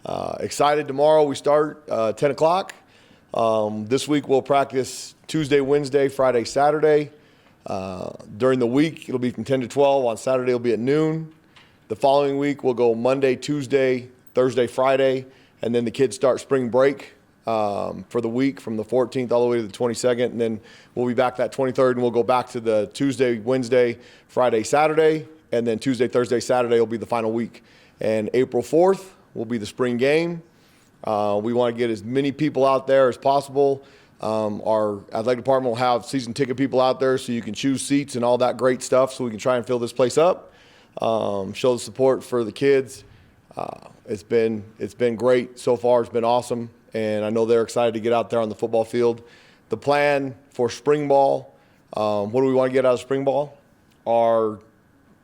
Excited. Tomorrow we start 10 o'clock. This week we'll practice Tuesday, Wednesday, Friday, Saturday. During the week it'll be from 10 to 12. On Saturday it'll be at noon. The following week we'll go Monday, Tuesday, Thursday, Friday, and then the kids start spring break for the week from the 14th all the way to the 22nd, and then we'll be back that 23rd, and we'll go back to the Tuesday, Wednesday, Friday, Saturday, and then Tuesday, Thursday, Saturday will be the final week. And April 4th will be the spring game. We want to get as many people out there as possible. Our athletic department will have season ticket people out there so you can choose seats and all that great stuff so we can try and fill this place up. Show the support for the kids. It's been great so far. It's been awesome, and I know they're excited to get out there on the football field. The plan for spring ball, what do we want to get out of spring ball? Our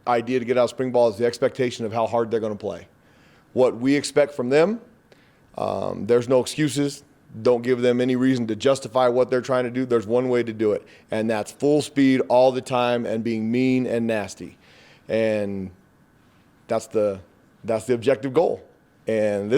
idea to get out of spring ball is the expectation of how hard they're going to play. What we expect from them, there's no excuses. Don't give them any reason to justify what they're trying to do. There's one way to do it, and that's full speed all the time and being mean and nasty. And that's the objective goal. And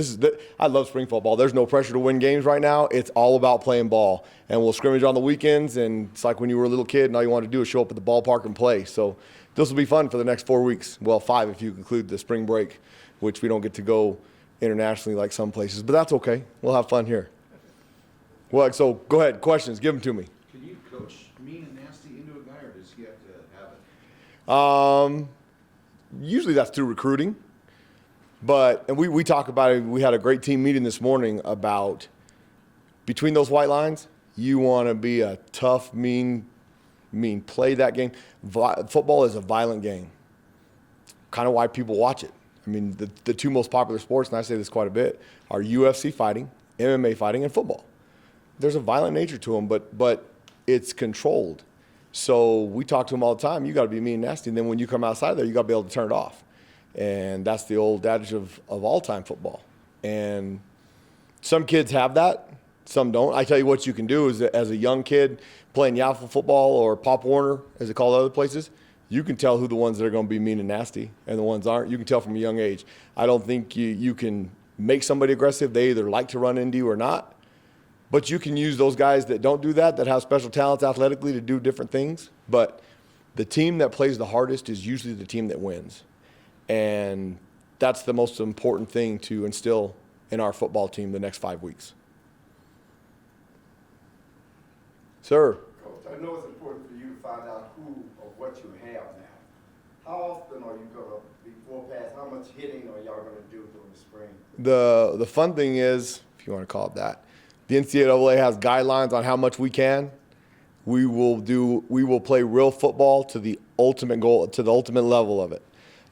I love spring football. There's no pressure to win games right now. It's all about playing ball. And we'll scrimmage on the weekends, and it's like when you were a little kid and all you wanted to do is show up at the ballpark and play. So this will be fun for the next 4 weeks. Well, 5 if you include the spring break, which we don't get to go internationally like some places. But that's okay. We'll have fun here. Well, so go ahead. Questions. Give them to me. Can you coach mean and nasty into a guy, or does he have to have it? Usually that's through recruiting. And we talk about it. We had a great team meeting this morning about between those white lines, you want to be a tough, mean, play that game. Football is a violent game. Kind of why people watch it. I mean, the two most popular sports, and I say this quite a bit, are UFC fighting, MMA fighting, and football. There's a violent nature to them, but it's controlled. So we talk to them all the time. You got to be mean and nasty, and then when you come outside there, you got to be able to turn it off. And that's the old adage of all-time football. And some kids have that, some don't. I tell you what you can do is as a young kid playing Yaffle football or Pop Warner, as they call it other places, you can tell who the ones that are going to be mean and nasty and the ones aren't. You can tell from a young age. I don't think you can make somebody aggressive. They either like to run into you or not. But you can use those guys that don't do that have special talents athletically to do different things. But the team that plays the hardest is usually the team that wins. And that's the most important thing to instill in our football team the next 5 weeks. Sir? Coach, I know it's important for you to find out who or what you have now. How often are you going to, before pass, how much hitting are y'all going to do during the spring? The fun thing is, if you want to call it that, the NCAA has guidelines on how much we can. We will play real football to the ultimate goal, to the ultimate level of it.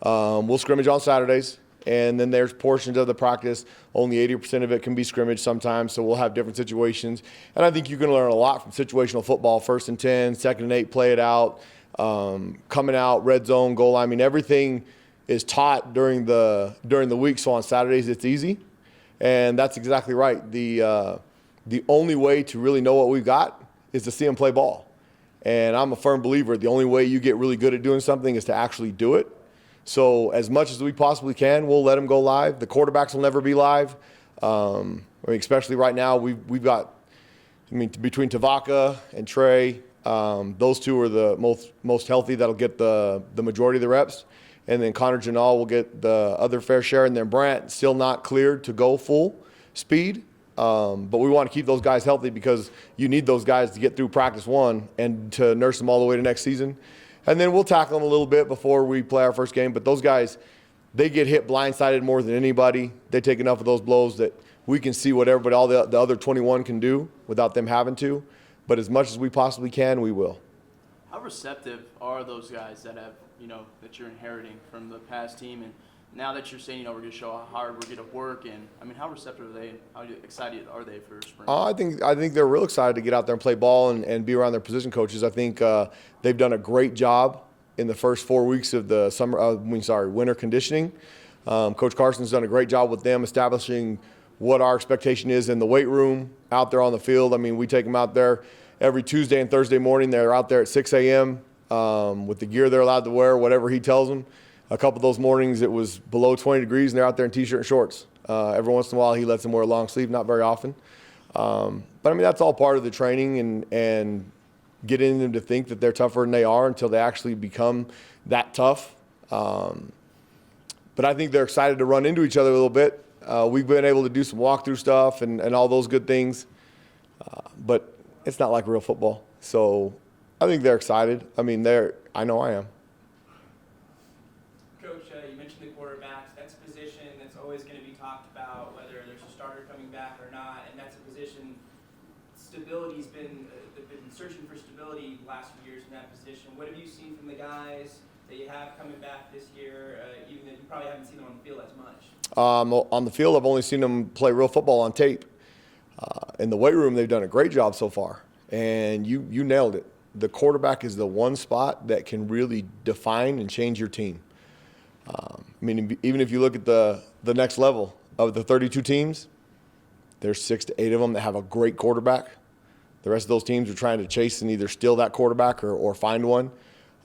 We'll scrimmage on Saturdays, and then there's portions of the practice. Only 80% of it can be scrimmage sometimes, so we'll have different situations. And I think you can learn a lot from situational football, 1st and 10, 2nd and 8, play it out, coming out, red zone, goal line. I mean, everything is taught during the week, so on Saturdays it's easy. And that's exactly right. The only way to really know what we've got is to see them play ball. And I'm a firm believer the only way you get really good at doing something is to actually do it. So as much as we possibly can, we'll let them go live. The quarterbacks will never be live. Especially right now, we've got, between Tavaka and Trey, those two are the most healthy. That'll get the majority of the reps. And then Connor Janal will get the other fair share. And then Brant still not cleared to go full speed. But we want to keep those guys healthy because you need those guys to get through practice 1 and to nurse them all the way to next season. And then we'll tackle them a little bit before we play our first game. But those guys, they get hit blindsided more than anybody. They take enough of those blows that we can see what everybody, all the other 21 can do without them having to. But as much as we possibly can, we will. How receptive are those guys that have, that you're inheriting from the past team? And now that you're saying, we're going to show how hard we're going to work, and how receptive are they, and how excited are they for spring? I think they're real excited to get out there and play ball and be around their position coaches. I think they've done a great job in the first 4 weeks of the winter conditioning. Coach Carson's done a great job with them establishing what our expectation is in the weight room, out there on the field. We take them out there every Tuesday and Thursday morning. They're out there at 6 a.m. With the gear they're allowed to wear, whatever he tells them. A couple of those mornings it was below 20 degrees and they're out there in t-shirt and shorts. Every once in a while, he lets them wear a long sleeve, not very often. But I mean, that's all part of the training and getting them to think that they're tougher than they are until they actually become that tough. But I think they're excited to run into each other a little bit. We've been able to do some walkthrough stuff and all those good things. But it's not like real football. So I think they're excited. I mean, I know I am. Coach, you mentioned the quarterbacks. That's a position that's always going to be talked about, whether there's a starter coming back or not. And that's a position, stability's been, they've been searching for stability the last few years in that position. What have you seen from the guys that you have coming back this year, even though you probably haven't seen them on the field as much? On the field, I've only seen them play real football on tape. In the weight room, they've done a great job so far. And you nailed it. The quarterback is the one spot that can really define and change your team. I mean, even if you look at the next level of the 32 teams, there's 6 to 8 of them that have a great quarterback. The rest of those teams are trying to chase and either steal that quarterback or find one.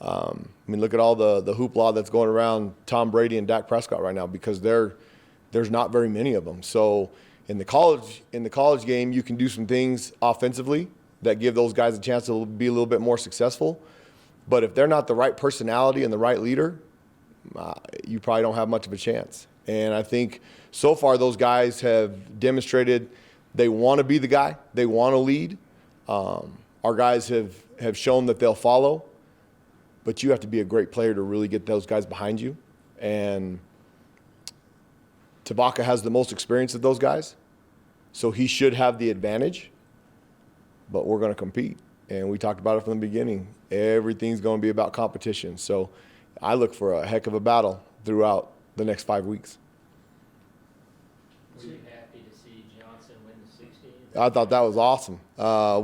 I mean, look at all the hoopla that's going around Tom Brady and Dak Prescott right now because there's not very many of them. So in the college game, you can do some things offensively that give those guys a chance to be a little bit more successful. But if they're not the right personality and the right leader, you probably don't have much of a chance. And I think so far those guys have demonstrated they want to be the guy. They want to lead. Our guys have shown that they'll follow. But you have to be a great player to really get those guys behind you. And Tabaka has the most experience of those guys. So he should have the advantage. But we're going to compete. And we talked about it from the beginning. Everything's going to be about competition. So I look for a heck of a battle throughout the next 5 weeks. Were you happy to see Johnson win the 60? I thought that was awesome.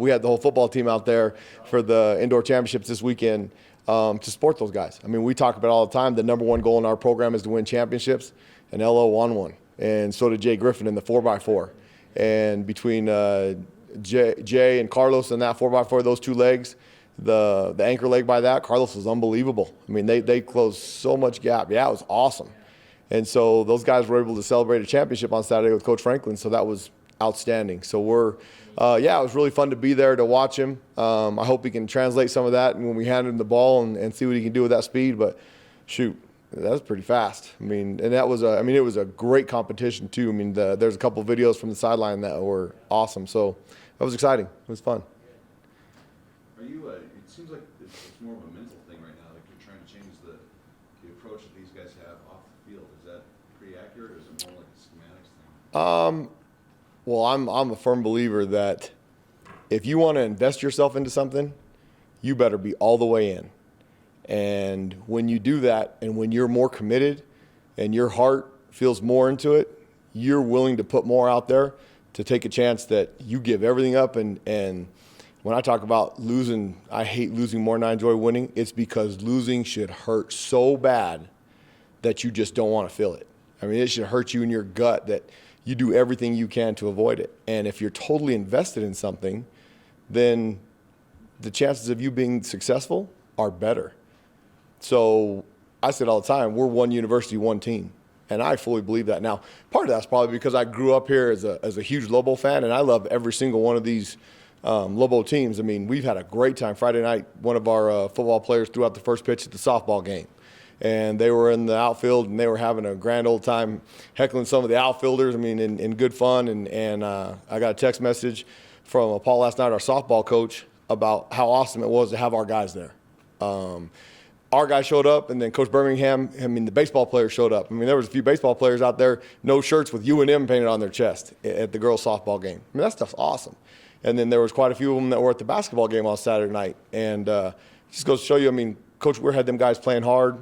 We had the whole football team out there for the indoor championships this weekend to support those guys. I mean, we talk about it all the time. The number one goal in our program is to win championships, and LO won one. And so did Jay Griffin in the 4x4. And between Jay and Carlos in that 4x4, those two legs, the anchor leg by that, Carlos was unbelievable. I mean, they closed so much gap. Yeah, it was awesome. And so those guys were able to celebrate a championship on Saturday with Coach Franklin, so that was outstanding. So it was really fun to be there to watch him. I hope he can translate some of that when we hand him the ball and see what he can do with that speed. But shoot, that was pretty fast. I mean, and it was a great competition too. I mean, there's a couple videos from the sideline that were awesome. So that was exciting. It was fun. Are you, it seems like it's more of a mental thing right now, like you're trying to change the approach that these guys have off the field. Is that pretty accurate, or is it more like a schematics thing? Well, I'm a firm believer that if you want to invest yourself into something, you better be all the way in. And when you do that, and when you're more committed and your heart feels more into it, you're willing to put more out there to take a chance that you give everything up. And when I talk about losing, I hate losing more than I enjoy winning. It's because losing should hurt so bad that you just don't want to feel it. I mean, it should hurt you in your gut that you do everything you can to avoid it. And if you're totally invested in something, then the chances of you being successful are better. So I say it all the time, we're one university, one team. And I fully believe that. Now, part of that's probably because I grew up here as a huge Lobo fan, and I love every single one of these Lobo teams. I mean, we've had a great time. Friday night, one of our football players threw out the first pitch at the softball game. And they were in the outfield, and they were having a grand old time heckling some of the outfielders, I mean, in good fun. And I got a text message from Paul last night, our softball coach, about how awesome it was to have our guys there. Our guy showed up, and then Coach Birmingham, the baseball players showed up. I mean, there was a few baseball players out there, no shirts with UNM painted on their chest at the girls' softball game. I mean, that stuff's awesome. And then there was quite a few of them that were at the basketball game on Saturday night. And just goes to show you, I mean, Coach Weir had them guys playing hard.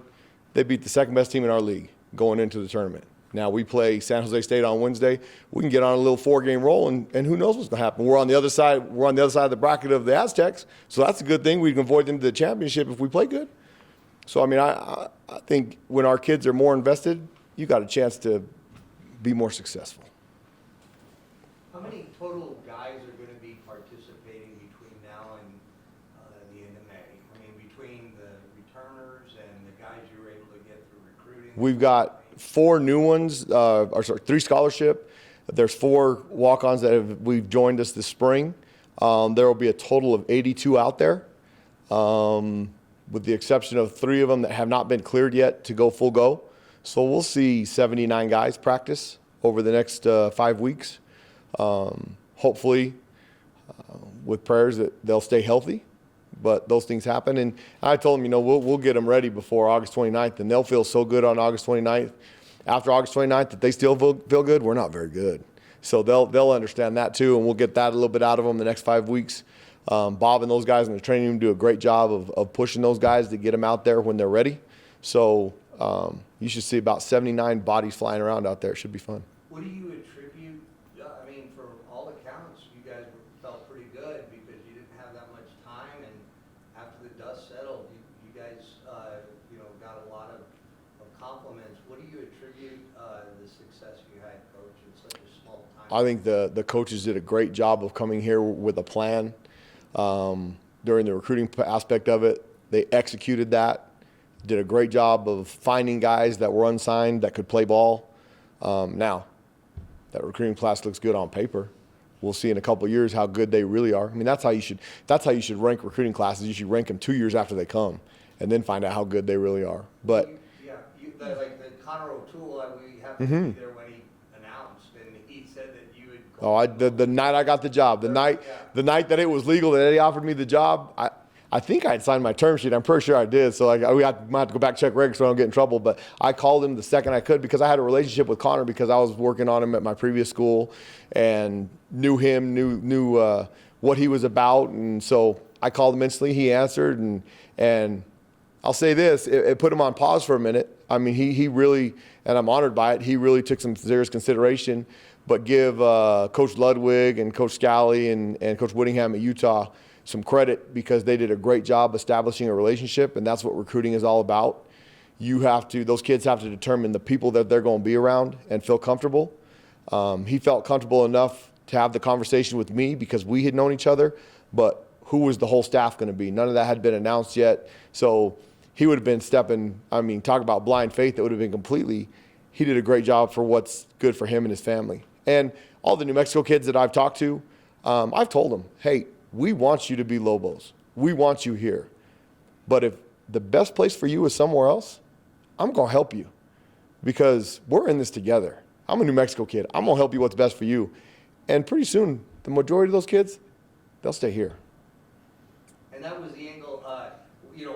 They beat the second best team in our league going into the tournament. Now we play San Jose State on Wednesday. We can get on a little 4-game roll, and who knows what's going to happen. We're on the other side. We're on the other side of the bracket of the Aztecs, so that's a good thing. We can avoid them to the championship if we play good. So I mean, I think when our kids are more invested, you got a chance to be more successful. How many total guys are going to be participating between now and the end of May? I mean, between the returners and the guys you were able to get through recruiting? We've got 4 new ones, or sorry, 3 scholarship. There's 4 walk-ons that we've joined us this spring. There will be a total of 82 out there, with the exception of 3 of them that have not been cleared yet to go full go. So we'll see 79 guys practice over the next 5 weeks. Hopefully, with prayers that they'll stay healthy, but those things happen. And I told them, you know, we'll get them ready before August 29th, and they'll feel so good on August 29th. After August 29th, that they still feel good, we're not very good. So they'll understand that too, and we'll get that a little bit out of them the next 5 weeks. Bob and those guys in the training room do a great job of pushing those guys to get them out there when they're ready. So you should see about 79 bodies flying around out there. It should be fun. What do you attribute, I mean, for all accounts, you guys felt pretty good because you didn't have that much time, and after the dust settled, you guys, got a lot of compliments. What do you attribute the success you had, Coach, in such a small time? I think the coaches did a great job of coming here with a plan. During the recruiting aspect of it, they executed that, did a great job of finding guys that were unsigned that could play ball. Now, that recruiting class looks good on paper. We'll see in a couple of years how good they really are. I mean, that's how you should rank recruiting classes. You should rank them 2 years after they come, and then find out how good they really are. But Like the Connor O'Toole, we happened to be there when he announced, and he said that you had. the night I got the job, the night that it was legal that Eddie offered me the job, I think I had signed my term sheet. I'm pretty sure I did. So we might have to go back and check records so I don't get in trouble. But I called him the second I could because I had a relationship with Connor because I was working on him at my previous school and knew him, knew what he was about. And so I called him instantly. He answered. And I'll say this, it put him on pause for a minute. I mean, he really, and I'm honored by it, he really took some serious consideration. But give Coach Ludwig and Coach Scally and Coach Whittingham at Utah some credit because they did a great job establishing a relationship, and that's what recruiting is all about. Those kids have to determine the people that they're going to be around and feel comfortable. He felt comfortable enough to have the conversation with me because we had known each other, but who was the whole staff going to be? None of that had been announced yet. So he would have been talk about blind faith, that would have been completely, he did a great job for what's good for him and his family. And all the New Mexico kids that I've talked to, I've told them, hey, we want you to be Lobos. We want you here. But if the best place for you is somewhere else, I'm going to help you because we're in this together. I'm a New Mexico kid. I'm going to help you what's best for you. And pretty soon, the majority of those kids, they'll stay here. And that was the angle,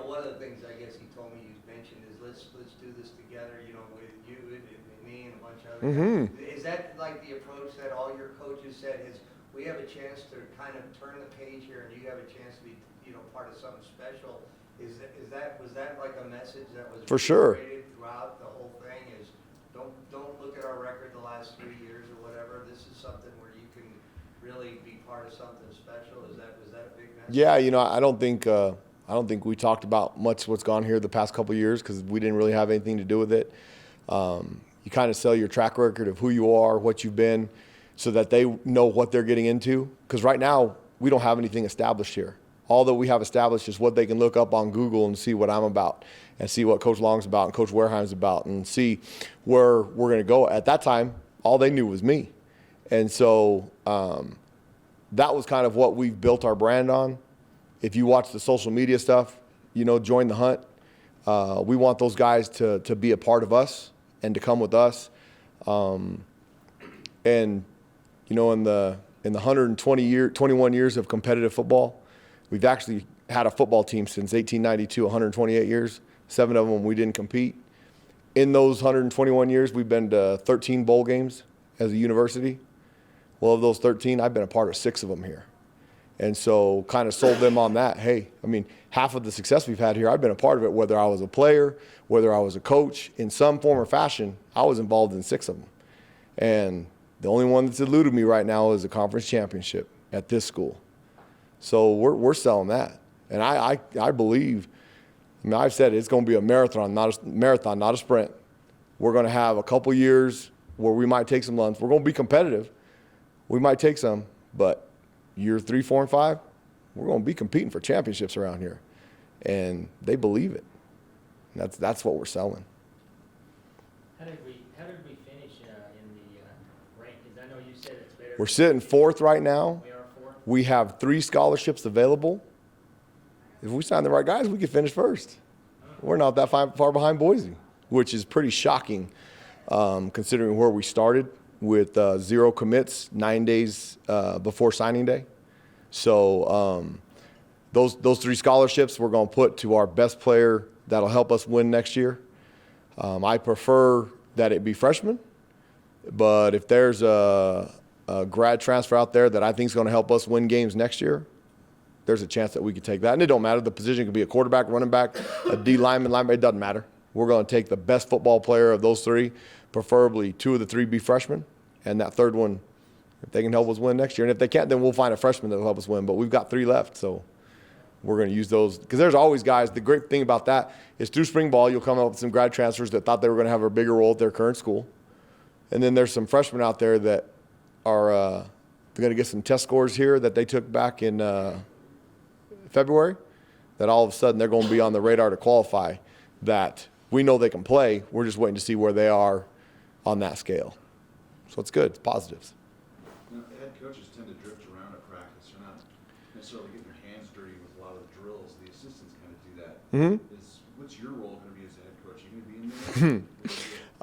one of the things I guess he told me you mentioned is let's do this together, with you and me and a bunch of other guys. Is that like the approach that all your coaches said is we have a chance to kind of turn the page here and you have a chance to be, part of something special? Was that like a message that was for sure throughout the whole thing is don't look at our record the last 3 years or whatever. This is something where you can really be part of something special. Was that a big message? Yeah, I don't think we talked about much what's gone here the past couple of years because we didn't really have anything to do with it. You kind of sell your track record of who you are, what you've been, so that they know what they're getting into. Because right now, we don't have anything established here. All that we have established is what they can look up on Google and see what I'm about and see what Coach Long's about and Coach Wareheim's about and see where we're going to go. At that time, all they knew was me. And so that was kind of what we've built our brand on. If you watch the social media stuff, join the hunt. We want those guys to be a part of us and to come with us. And in the 21 years of competitive football, we've actually had a football team since 1892, 128 years. 7 of them we didn't compete. In those 121 years, we've been to 13 bowl games as a university. Well, of those 13, I've been a part of 6 of them here. And so kind of sold them on that. Hey, half of the success we've had here, I've been a part of it, whether I was a player, whether I was a coach, in some form or fashion, I was involved in 6 of them. And the only one that's eluded me right now is a conference championship at this school. So we're selling that. And I believe, I've said it's going to be a marathon, not a sprint. We're going to have a couple years where we might take some lumps. We're going to be competitive. We might take some, but year 3, 4, and 5, we're going to be competing for championships around here. And they believe it. That's what we're selling. How did we You said it's very. We're sitting 4th right now. We are 4th. We have 3 scholarships available. If we sign the right guys, we could finish 1st. We're not that far behind Boise, which is pretty shocking considering where we started with 0 commits 9 days before signing day. So those 3 scholarships we're going to put to our best player that'll help us win next year. I prefer that it be freshmen, but if there's a grad transfer out there that I think is going to help us win games next year, there's a chance that we could take that. And it don't matter. The position could be a quarterback, running back, a D lineman. It doesn't matter. We're going to take the best football player of those 3, preferably 2 of the 3 be freshmen, and that 3rd one, if they can help us win next year. And if they can't, then we'll find a freshman that will help us win. But we've got 3 left, so we're going to use those. Because there's always guys. The great thing about that is through spring ball, you'll come up with some grad transfers that thought they were going to have a bigger role at their current school. And then there's some freshmen out there that are going to get some test scores here that they took back in February, that all of a sudden they're going to be on the radar to qualify, that we know they can play. We're just waiting to see where they are on that scale. So it's good. It's positives. Now, head coaches tend to drift around at practice. You're not necessarily getting your hands dirty with a lot of the drills. The assistants kind of do that. What's your role going to be as a head coach? Are you going to be in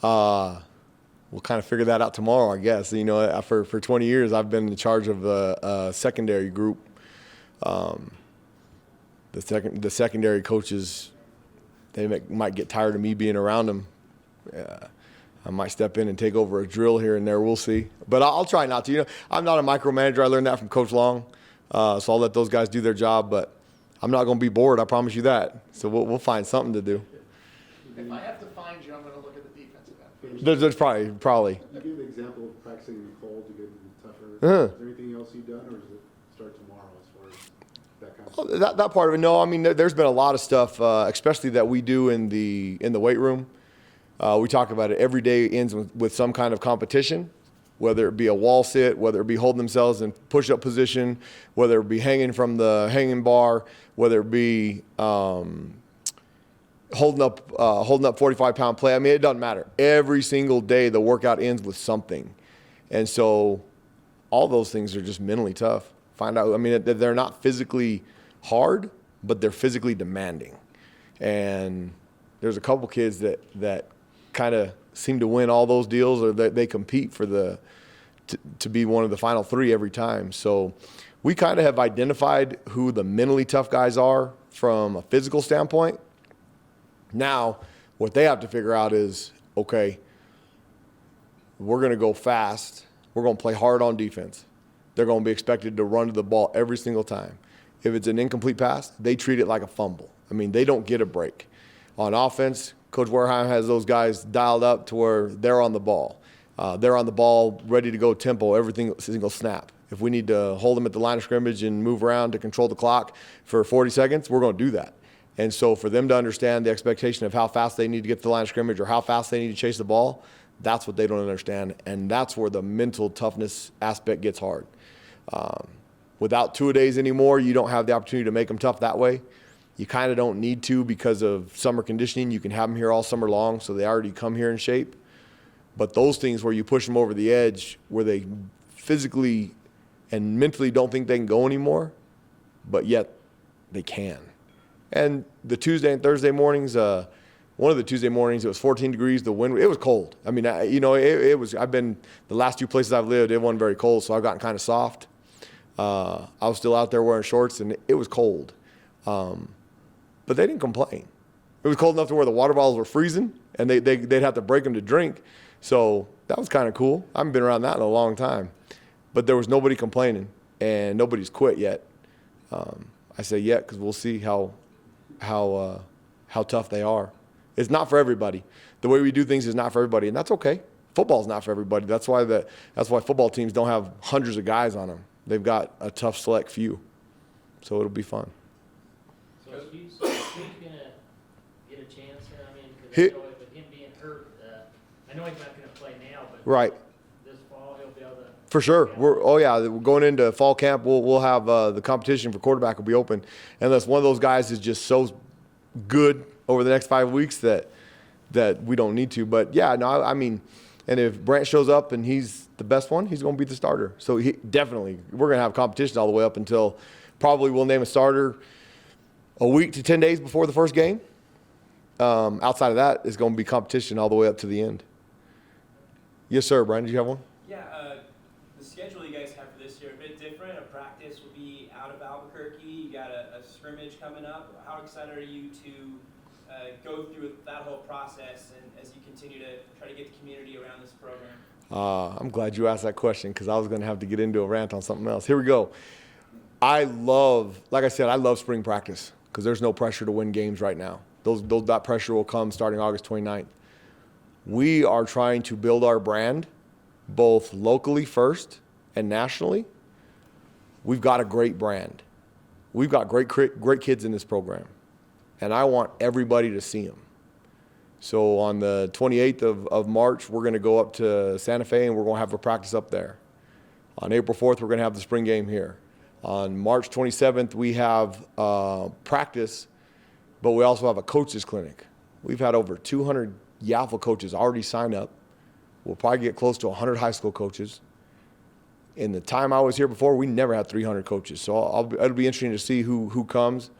there? We'll kind of figure that out tomorrow, I guess. You know, for 20 years, I've been in charge of the secondary group. The secondary coaches, they might get tired of me being around them. I might step in and take over a drill here and there. We'll see. But I'll try not to. You know, I'm not a micromanager. I learned that from Coach Long. So I'll let those guys do their job. But I'm not going to be bored. I promise you that. So we'll find something to do. If I have to find you, I'm going to look at the defensive end. There's probably. You gave the example of practicing in the cold to get it tougher. Uh-huh. Is there anything else you've done, or does it start tomorrow as far as that kind of Well, stuff? that part of it, no. I mean, there's been a lot of stuff, especially that we do in the weight room. We talk about it every day. Ends with some kind of competition, whether it be a wall sit, whether it be holding themselves in push-up position, whether it be hanging from the hanging bar, whether it be holding up 45-pound play. I mean, it doesn't matter. Every single day, the workout ends with something, and so all those things are just mentally tough. Find out. I mean, they're not physically hard, but they're physically demanding, and there's a couple kids that kind of seem to win all those deals, or they compete for to be one of the final 3 every time. So we kind of have identified who the mentally tough guys are from a physical standpoint. Now, what they have to figure out is, okay, we're going to go fast. We're going to play hard on defense. They're going to be expected to run to the ball every single time. If it's an incomplete pass, they treat it like a fumble. I mean, they don't get a break. On offense, Coach Wareheim has those guys dialed up to where they're on the ball. They're on the ball, ready to go tempo, every single snap. If we need to hold them at the line of scrimmage and move around to control the clock for 40 seconds, we're going to do that. And so for them to understand the expectation of how fast they need to get to the line of scrimmage or how fast they need to chase the ball, that's what they don't understand. And that's where the mental toughness aspect gets hard. Without two-a-days anymore, you don't have the opportunity to make them tough that way. You kind of don't need to because of summer conditioning. You can have them here all summer long, so they already come here in shape. But those things where you push them over the edge, where they physically and mentally don't think they can go anymore, but yet they can. And the Tuesday and Thursday mornings, one of the Tuesday mornings, it was 14 degrees. The wind, it was cold. I mean, it was. I've been the last 2 places I've lived, it wasn't very cold, so I've gotten kind of soft. I was still out there wearing shorts, and it was cold. But they didn't complain. It was cold enough to where the water bottles were freezing, and they'd have to break them to drink. So that was kind of cool. I haven't been around that in a long time. But there was nobody complaining, and nobody's quit yet. I say yet because we'll see how tough they are. It's not for everybody. The way we do things is not for everybody, and that's okay. Football's not for everybody. That's why football teams don't have hundreds of guys on them. They've got a tough select few. So it'll be fun. So is Hughes going to get a chance here? I mean, because He- with him being hurt, I know he's not going to play now, but Right. this fall he'll be able to. For sure. We're going into fall camp. We'll have the competition for quarterback will be open, unless one of those guys is just so good over the next 5 weeks that we don't need to. But yeah, no, I mean, And if Brant shows up and he's the best one, he's going to be the starter. So definitely, we're going to have competition all the way up until probably we'll name a starter a week to 10 days before the first game. Outside of that, it's going to be competition all the way up to the end. Yes, sir. Brian, did you have one? Yeah, the schedule you guys have for this year a bit different. A practice will be out of Albuquerque. You got a scrimmage coming up. How excited are you to go through that whole process and as you continue to try to get the community around this program? I'm glad you asked that question because I was going to have to get into a rant on something else. Here we go. Like I said, I love spring practice because there's no pressure to win games right now. That pressure will come starting August 29th. We are trying to build our brand both locally first and nationally. We've got a great brand. We've got great kids in this program, and I want everybody to see them. So on the 28th of March, we're going to go up to Santa Fe, and we're going to have a practice up there. On April 4th, we're going to have the spring game here. On March 27th, we have practice, but we also have a coaches clinic. We've had over 200 YAFL coaches already sign up. We'll probably get close to 100 high school coaches. In the time I was here before, we never had 300 coaches. So it'll be interesting to see who comes.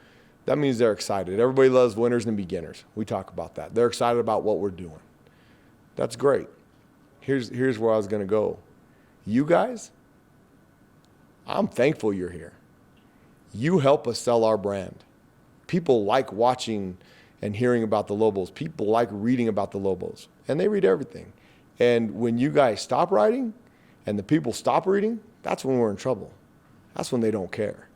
That means they're excited. Everybody loves winners and beginners. We talk about that. They're excited about what we're doing. That's great. Here's where I was going to go. You guys, I'm thankful you're here. You help us sell our brand. People like watching and hearing about the Lobos. People like reading about the Lobos, and they read everything. And when you guys stop writing and the people stop reading, that's when we're in trouble. That's when they don't care.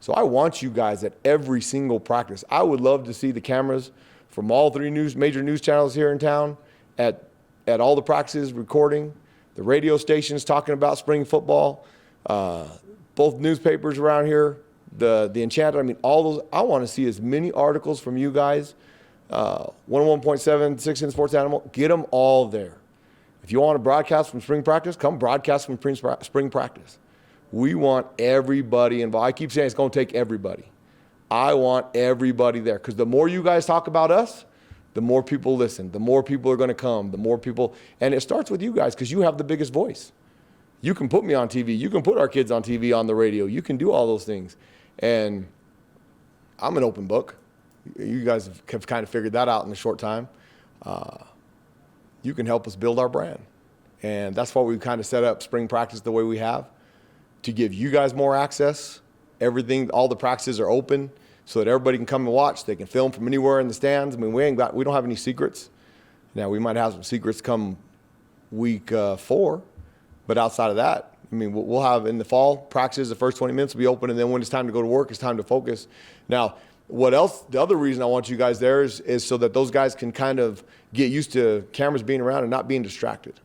So I want you guys at every single practice. I would love to see the cameras from all three major news channels here in town at all the practices recording, the radio stations talking about spring football, both newspapers around here, the Enchanted. I mean, all those. I want to see as many articles from you guys. 101.7, 6 Sports Animal, get them all there. If you want to broadcast from spring practice, come broadcast from spring practice. We want everybody involved. I keep saying it's going to take everybody. I want everybody there because the more you guys talk about us, the more people listen, the more people are going to come, the more people. And it starts with you guys because you have the biggest voice. You can put me on TV. You can put our kids on TV, on the radio. You can do all those things. And I'm an open book. You guys have kind of figured that out in a short time. You can help us build our brand. And that's why we kind of set up spring practice the way we have, to give you guys more access. Everything, all the practices are open so that everybody can come and watch. They can film from anywhere in the stands. I mean, we don't have any secrets. Now, we might have some secrets come week 4, but outside of that, I mean, we'll have in the fall practices, the first 20 minutes will be open, and then when it's time to go to work, it's time to focus. Now, what else? The other reason I want you guys there is so that those guys can kind of get used to cameras being around and not being distracted.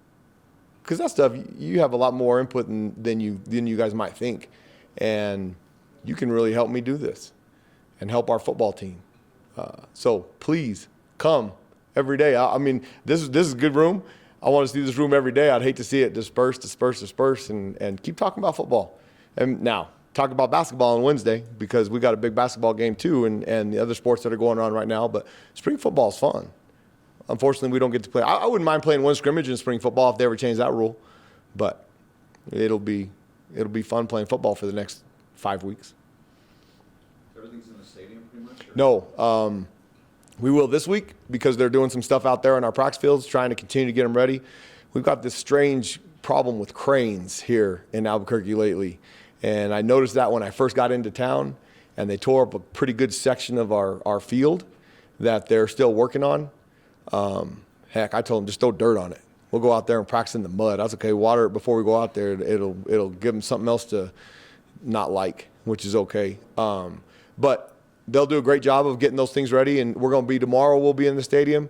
Because that stuff, you have a lot more input than you guys might think. And you can really help me do this and help our football team. So please come every day. I mean, this is a good room. I want to see this room every day. I'd hate to see it disperse, and keep talking about football. And now, talk about basketball on Wednesday because we got a big basketball game too and the other sports that are going on right now. But spring football is fun. Unfortunately, we don't get to play. I wouldn't mind playing one scrimmage in spring football if they ever change that rule. But it'll be fun playing football for the next 5 weeks. Everything's in the stadium pretty much? Or? No. We will this week because they're doing some stuff out there in our practice fields, trying to continue to get them ready. We've got this strange problem with cranes here in Albuquerque lately. And I noticed that when I first got into town, and they tore up a pretty good section of our field that they're still working on. Heck, I told them just throw dirt on it. We'll go out there and practice in the mud. I was okay. Water it before we go out there. It'll give them something else to not like, which is okay. But they'll do a great job of getting those things ready. And we're going to be tomorrow. We'll be in the stadium.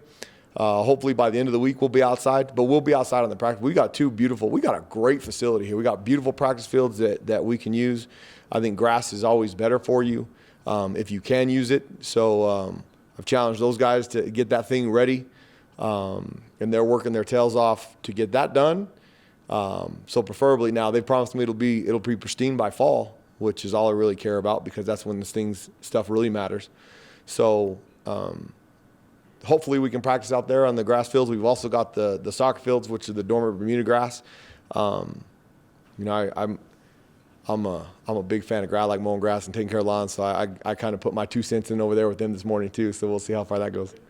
Hopefully by the end of the week we'll be outside. But we'll be outside on the practice. We got a great facility here. We got beautiful practice fields that we can use. I think grass is always better for you if you can use it. So I've challenged those guys to get that thing ready. And they're working their tails off to get that done. So preferably now, they promised me it'll be pristine by fall, which is all I really care about because that's when stuff really matters. So hopefully we can practice out there on the grass fields. We've also got the soccer fields, which are the dormant Bermuda grass. I'm a big fan of grass. I like mowing grass and taking care of lawns, so I kind of put my 2 cents in over there with them this morning too. So we'll see how far that goes. And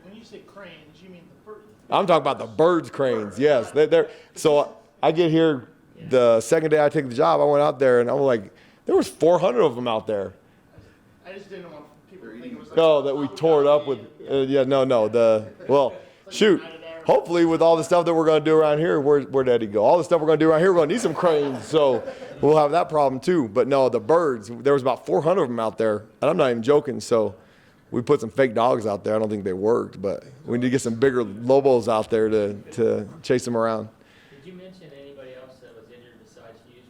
when you say cranes, you mean the bird? I'm talking about the birds cranes. Yes, they're so I get here the second day I take the job. I went out there and I was like, there was 400 of them out there. I just didn't want people to think it was like. No, that we tore it up with. Shoot. Hopefully, with all the stuff that we're going to do around here, where'd Eddie go? All the stuff we're going to do around here, we're going to need some cranes. So we'll have that problem too. But no, the birds, there was about 400 of them out there. And I'm not even joking. So we put some fake dogs out there. I don't think they worked, but we need to get some bigger Lobos out there to chase them around. Did you mention anybody else that was injured besides Hughes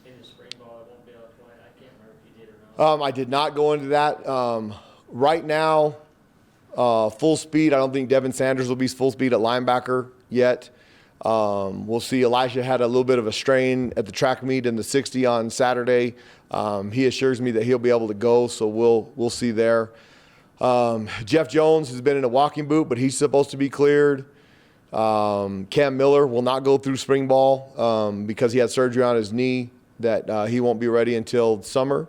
in the spring ball? It won't be able to play. I can't remember if you did or not. I did not go into that. Right now, full speed. I don't think Devin Sanders will be full speed at linebacker yet. We'll see. Elijah had a little bit of a strain at the track meet in the 60 on Saturday. He assures me that he'll be able to go, so we'll see there. Jeff Jones has been in a walking boot, but he's supposed to be cleared. Cam Miller will not go through spring ball because he had surgery on his knee that he won't be ready until summer.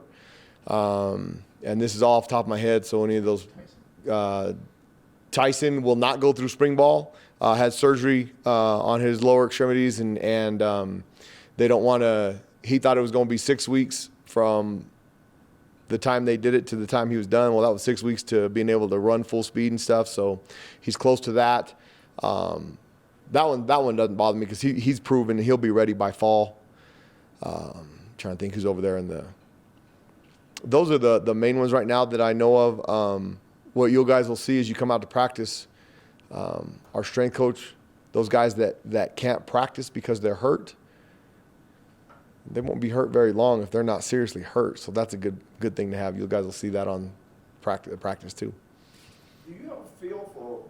And this is all off the top of my head, so any of those. Tyson will not go through spring ball. Had surgery on his lower extremities, and they don't want to. He thought it was going to be 6 weeks from the time they did it to the time he was done. Well, that was 6 weeks to being able to run full speed and stuff. So he's close to that. That one doesn't bother me because he's proven he'll be ready by fall. Trying to think who's over there in the. Those are the main ones right now that I know of. What you guys will see as you come out to practice, our strength coach, those guys that can't practice because they're hurt, they won't be hurt very long if they're not seriously hurt. So that's a good thing to have. You guys will see that on practice too. Do you have a feel for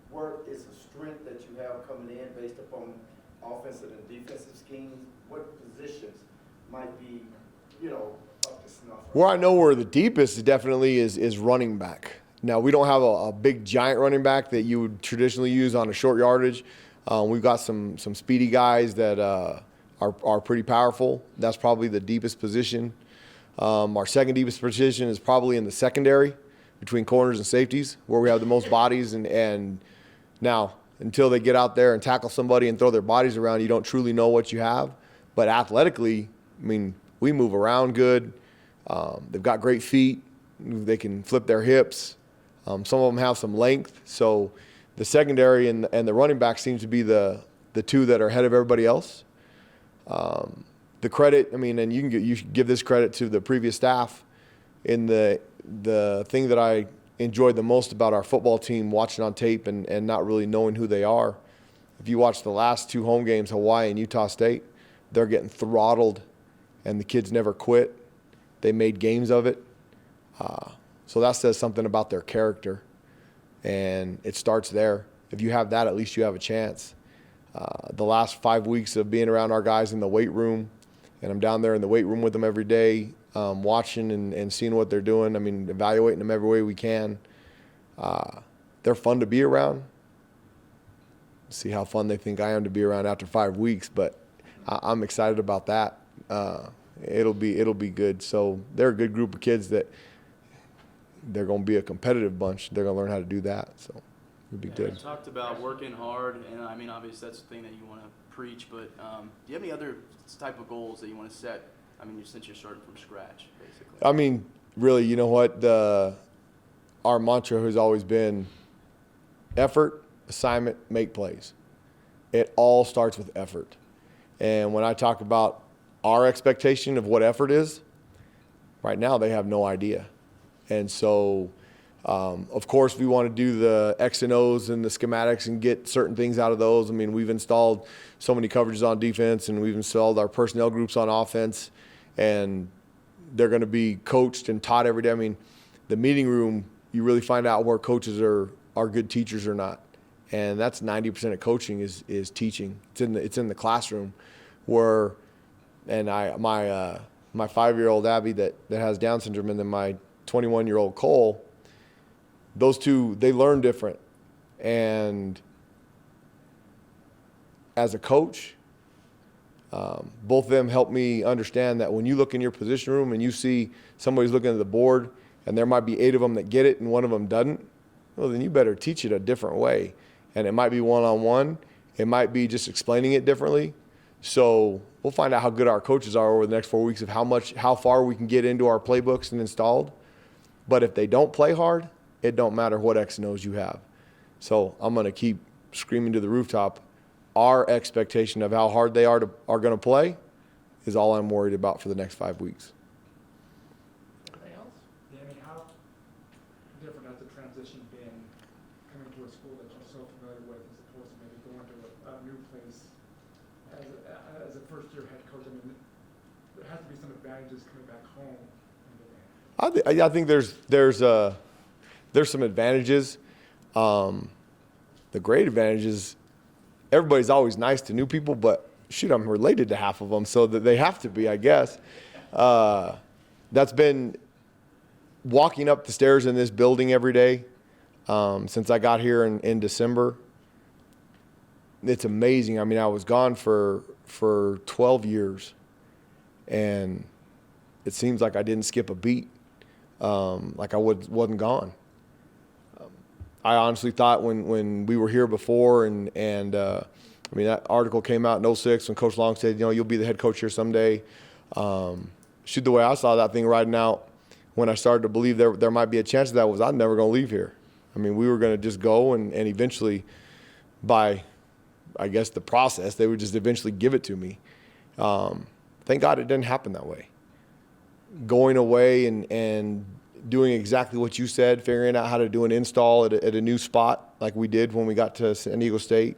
what is a strength that you have coming in based upon offensive and defensive schemes? What positions might be, up to snuff? Where I know where the deepest definitely is running back. Now, we don't have a big giant running back that you would traditionally use on a short yardage. We've got some speedy guys that are pretty powerful. That's probably the deepest position. Our second deepest position is probably in the secondary between corners and safeties, where we have the most bodies. And now, until they get out there and tackle somebody and throw their bodies around, you don't truly know what you have. But athletically, I mean, we move around good. They've got great feet. They can flip their hips. Some of them have some length. So the secondary and the running back seems to be the two that are ahead of everybody else. The credit, I mean, and you should give this credit to the previous staff. In the thing that I enjoyed the most about our football team, watching on tape and not really knowing who they are. If you watch the last 2 home games, Hawaii and Utah State, they're getting throttled, and the kids never quit. They made games of it. So that says something about their character, and it starts there. If you have that, at least you have a chance. The last 5 weeks of being around our guys in the weight room, and I'm down there in the weight room with them every day, watching and seeing what they're doing. I mean, evaluating them every way we can. They're fun to be around. See how fun they think I am to be around after 5 weeks, but I'm excited about that. It'll be good. So they're a good group of kids that they're going to be a competitive bunch. They're going to learn how to do that. So it'll be good. You talked about working hard, and I mean, obviously that's the thing that you want to preach. But do you have any other type of goals that you want to set? I mean, since you're starting from scratch, basically. I mean, really, you know what? Our mantra has always been effort, assignment, make plays. It all starts with effort. And when I talk about our expectation of what effort is, right now they have no idea. And so, of course, we want to do the X and O's and the schematics and get certain things out of those. I mean, we've installed so many coverages on defense, and we've installed our personnel groups on offense, and they're going to be coached and taught every day. I mean, the meeting room, you really find out where coaches are good teachers or not. And that's 90% of coaching is teaching. It's in the classroom where, and my 5-year-old Abby that has Down syndrome, and then my 21-year-old Cole, those two, they learn different. And as a coach, both of them help me understand that when you look in your position room and you see somebody's looking at the board and there might be 8 of them that get it and one of them doesn't, well, then you better teach it a different way. And it might be one-on-one. It might be just explaining it differently. So we'll find out how good our coaches are over the next 4 weeks of how far we can get into our playbooks and installed. But if they don't play hard, it don't matter what X and O's you have. So I'm going to keep screaming to the rooftop. Our expectation of how hard they are going to play is all I'm worried about for the next 5 weeks. Anything else? Danny, how different has the transition been coming to a school that you're so familiar with as opposed to maybe going to a new place as a first-year head coach? I mean, there has to be some advantages coming back home. I think there's some advantages. The great advantage is everybody's always nice to new people, but shoot, I'm related to half of them, so that they have to be, I guess. That's been walking up the stairs in this building every day since I got here in December. It's amazing. I mean, I was gone for 12 years, and it seems like I didn't skip a beat, like I wasn't gone. I honestly thought when we were here before and I mean, that article came out in 2006 when Coach Long said, you'll be the head coach here someday. Shoot, the way I saw that thing riding out when I started to believe there might be a chance of that was I'm never going to leave here. I mean, we were going to just go and eventually by, I guess, the process, they would just eventually give it to me. Thank God it didn't happen that way. Going away and doing exactly what you said, figuring out how to do an install at a new spot like we did when we got to San Diego State,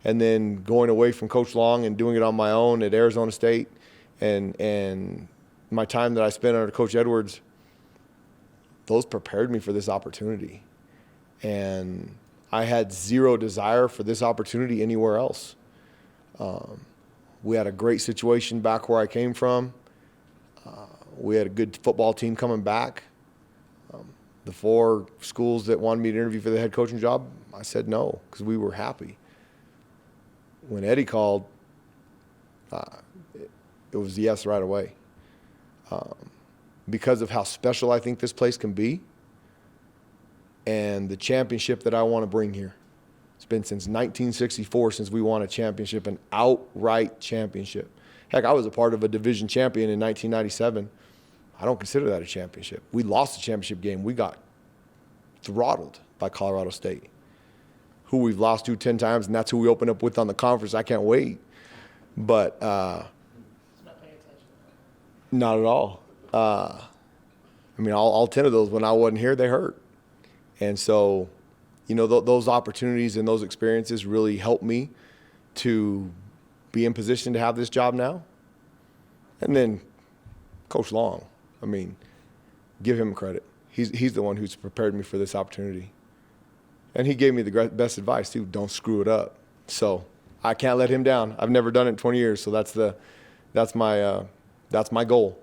and then going away from Coach Long and doing it on my own at Arizona State, and my time that I spent under Coach Edwards, those prepared me for this opportunity. And I had zero desire for this opportunity anywhere else. We had a great situation back where I came from. We had a good football team coming back. The 4 schools that wanted me to interview for the head coaching job, I said no because we were happy. When Eddie called, it was yes right away. Because of how special I think this place can be and the championship that I want to bring here. It's been since 1964 since we won a championship, an outright championship. Heck, I was a part of a division champion in 1997. I don't consider that a championship. We lost the championship game. We got throttled by Colorado State, who we've lost to 10 times, and that's who we open up with on the conference. I can't wait. But Not paying attention. not at all. I mean, all 10 of those, when I wasn't here, they hurt. And so, those opportunities and those experiences really helped me to be in position to have this job now. And then Coach Long, I mean, give him credit. He's the one who's prepared me for this opportunity. And he gave me the best advice, too. Don't screw it up. So I can't let him down. I've never done it in 20 years, so that's my goal.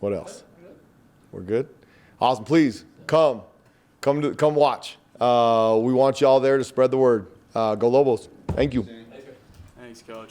What else? We're good? Awesome. Please come watch. We want you all there to spread the word. Go Lobos. Thank you. Thanks, Coach.